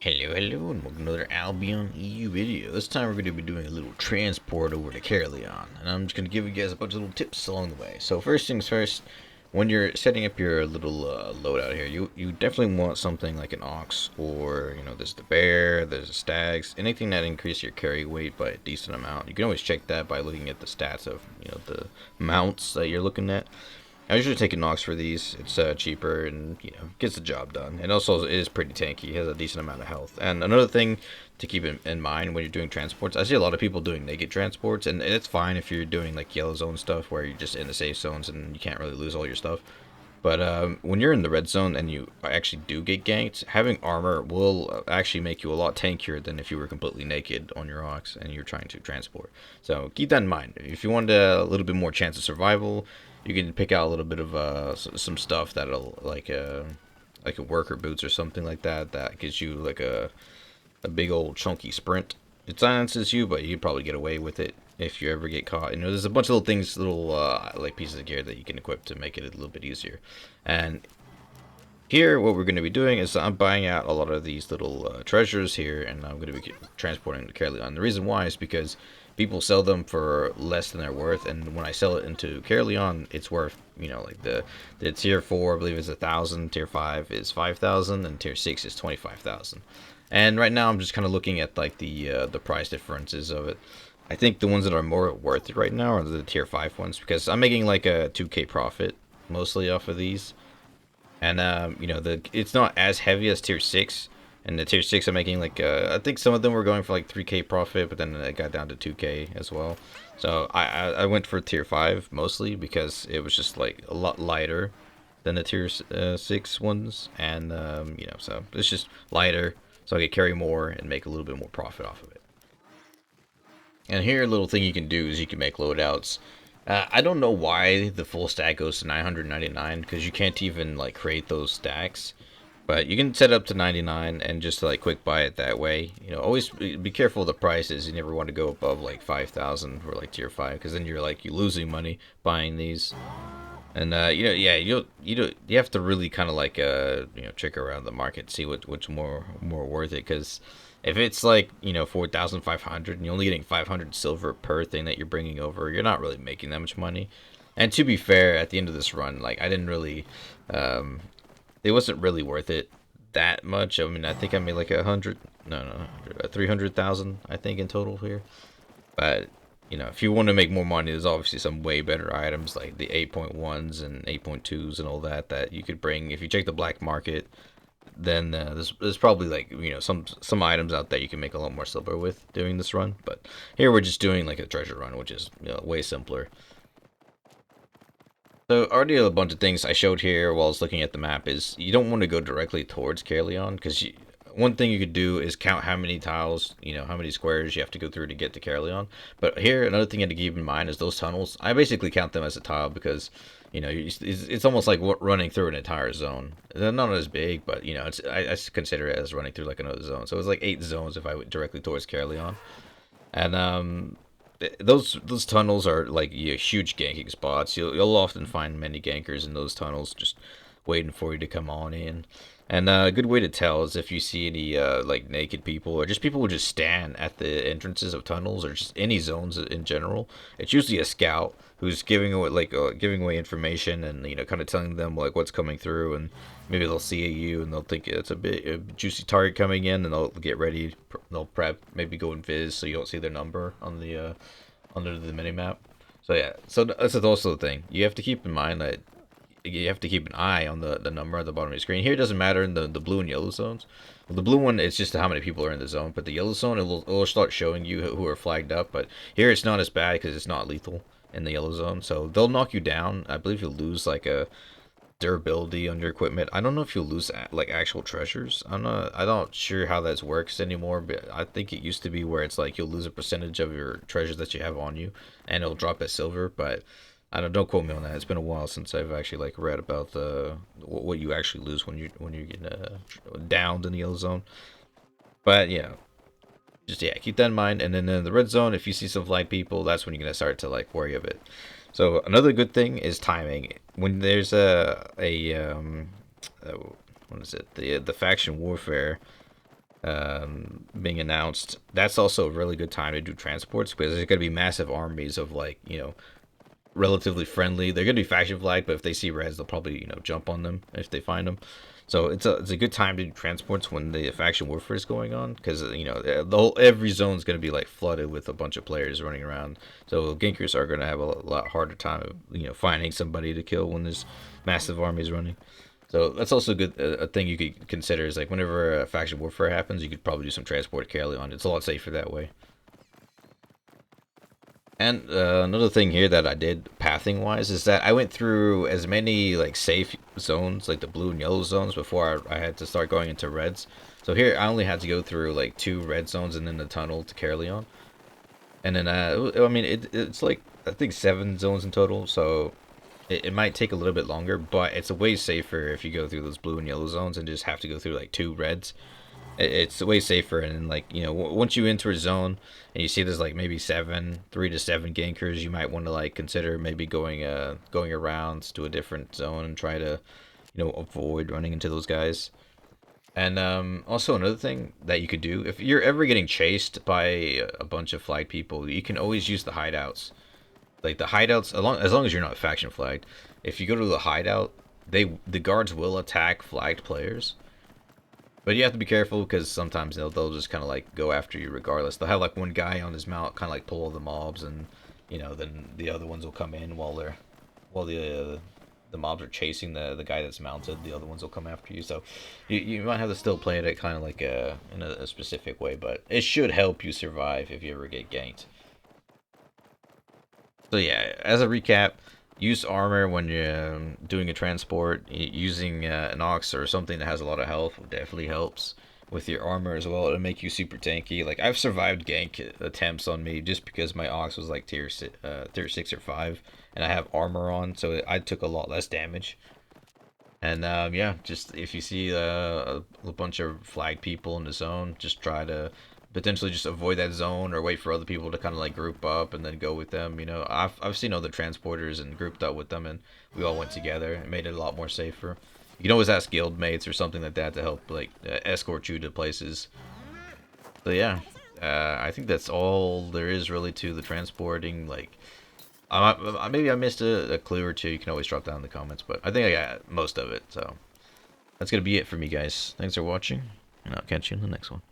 Hello, hello, and welcome to another Albion EU video. This time we're going to be doing a little transport over to Caerleon, and I'm just going to give you guys a bunch of little tips along the way. So first things first, when you're setting up your little loadout here, you definitely want something like an ox, or there's the bear, there's the stags, anything that increases your carry weight by a decent amount. You can always check that by looking at the stats of the mounts that you're looking at. I usually take an ox for these. It's cheaper and gets the job done. And also it is pretty tanky. It has a decent amount of health. And another thing to keep in mind when you're doing transports, I see a lot of people doing naked transports, and it's fine if you're doing like yellow zone stuff where you're just in the safe zones and you can't really lose all your stuff. But when you're in the red zone and you actually do get ganked, having armor will actually make you a lot tankier than if you were completely naked on your ox and you're trying to transport. So keep that in mind. If you want a little bit more chance of survival, you can pick out a little bit of some stuff that'll like a worker boots or something like that that gives you like a big old chunky sprint. It silences you, but you'd probably get away with it if you ever get caught. There's a bunch of little things, little like pieces of gear that you can equip to make it a little bit easier. And here, what we're going to be doing is I'm buying out a lot of these little treasures here, and I'm going to be transporting to Caerleon. The reason why is because people sell them for less than they're worth, and when I sell it into Caerleon, it's worth, like the tier 4, I believe, is 1,000, tier 5 is 5,000, and tier 6 is 25,000. And right now, I'm just kind of looking at like the price differences of it. I think the ones that are more worth it right now are the tier 5 ones, because I'm making like a 2k profit mostly off of these. And it's not as heavy as tier 6, and the tier 6 I'm making like I think some of them were going for like 3k profit, but then it got down to 2k as well. So I went for tier 5 mostly because it was just like a lot lighter than the tier 6 ones, and so it's just lighter, so I could carry more and make a little bit more profit off of it. And here, a little thing you can do is you can make loadouts. I don't know why the full stack goes to 999, because you can't even like create those stacks. But you can set up to 99 and just like quick buy it that way. Always be careful of the prices. You never want to go above like 5,000 for like tier 5, because then you're losing money buying these. And yeah, you have to really kind of like check around the market, see what's more worth it, because if it's like 4,500 and you're only getting 500 silver per thing that you're bringing over, you're not really making that much money. And to be fair, at the end of this run, like I didn't really, it wasn't really worth it that much. I mean, I think I made like 300,000 I think in total here. But if you want to make more money, there's obviously some way better items like the 8.1s and 8.2s and all that you could bring. If you check the black market, then there's probably like some items out there you can make a lot more silver with doing this run. But here we're just doing like a treasure run, which is way simpler. So already a bunch of things I showed here while I was looking at the map is you don't want to go directly towards Caerleon, because one thing you could do is count how many tiles, how many squares you have to go through to get to Caerleon. But here, another thing you have to keep in mind is those tunnels. I basically count them as a tile because, it's almost like running through an entire zone. They're not as big, but, I consider it as running through like another zone. So it's like 8 zones if I went directly towards Caerleon. And, those tunnels are like huge ganking spots. You'll often find many gankers in those tunnels just waiting for you to come on in. And a good way to tell is if you see any like naked people, or just people who just stand at the entrances of tunnels, or just any zones in general. It's usually a scout who's giving away information, and kind of telling them like what's coming through, and maybe they'll see you and they'll think it's a juicy target coming in, and they'll get ready. They'll prep, maybe go and viz so you don't see their number on the under the mini map. So yeah, so that's also the thing. You have to keep in mind that you have to keep an eye on the number at the bottom of your screen. Here it doesn't matter in the blue and yellow zones. Well, the blue one, it's just how many people are in the zone, but the yellow zone, it'll start showing you who are flagged up. But here it's not as bad because it's not lethal in the yellow zone, so they'll knock you down. I believe you'll lose like a durability on your equipment. I don't know if you'll lose like actual treasures. I'm not sure how that works anymore, but I think it used to be where it's like you'll lose a percentage of your treasures that you have on you, and it'll drop as silver. But I don't quote me on that. It's been a while since I've actually like read about the what you actually lose when you're getting downed in the yellow zone. But just keep that in mind. And then in the red zone, if you see some flag people, that's when you're gonna start to like worry a bit. So another good thing is timing. When there's what is it, the faction warfare, being announced, that's also a really good time to do transports because there's going to be massive armies of like, relatively friendly. They're going to be faction flagged, but if they see reds, they'll probably, jump on them if they find them. So it's a good time to do transports when the faction warfare is going on because every zone is going to be like flooded with a bunch of players running around. So gankers are going to have a lot harder time of finding somebody to kill when there's massive armies running. So that's also a thing you could consider is like whenever a faction warfare happens, you could probably do some transport to Caerleon. It's a lot safer that way. And another thing here that I did pathing wise is that I went through as many like safe zones, like the blue and yellow zones, before I had to start going into reds. So here I only had to go through like 2 red zones and then the tunnel to Caerleon. And then I mean it's like I think 7 zones in total, so it might take a little bit longer, but it's way safer if you go through those blue and yellow zones and just have to go through like 2 reds. It's way safer, and like once you enter a zone and you see there's like maybe 3 to 7 gankers, you might want to like consider maybe going around to a different zone and try to avoid running into those guys. And also another thing that you could do if you're ever getting chased by a bunch of flagged people, you can always use the hideouts. Like the hideouts, as long as you're not faction flagged, if you go to the hideout, the guards will attack flagged players. But you have to be careful because sometimes they'll just kind of like go after you regardless. They'll have like one guy on his mount kind of like pull all the mobs, and then the other ones will come in while the mobs are chasing the guy that's mounted. The other ones will come after you. So you might have to still play it kind of like in a specific way, but it should help you survive if you ever get ganked. So yeah, as a recap, use armor when you're doing a transport. Using an ox or something that has a lot of health definitely helps with your armor as well. It'll make you super tanky. Like I've survived gank attempts on me just because my ox was like tier 6 or 5, and I have armor on, so I took a lot less damage. And yeah, just if you see a bunch of flag people in the zone, just try to potentially just avoid that zone or wait for other people to kind of like group up and then go with them. I've seen other transporters and grouped up with them, and we all went together. It made it a lot more safer. You can always ask guild mates or something like that to help like escort you to places. So yeah, I think that's all there is really to the transporting. Like maybe I missed a clue or two. You can always drop down in the comments, but I think I got most of it. So that's gonna be it for me, guys. Thanks for watching, and I'll catch you in the next one.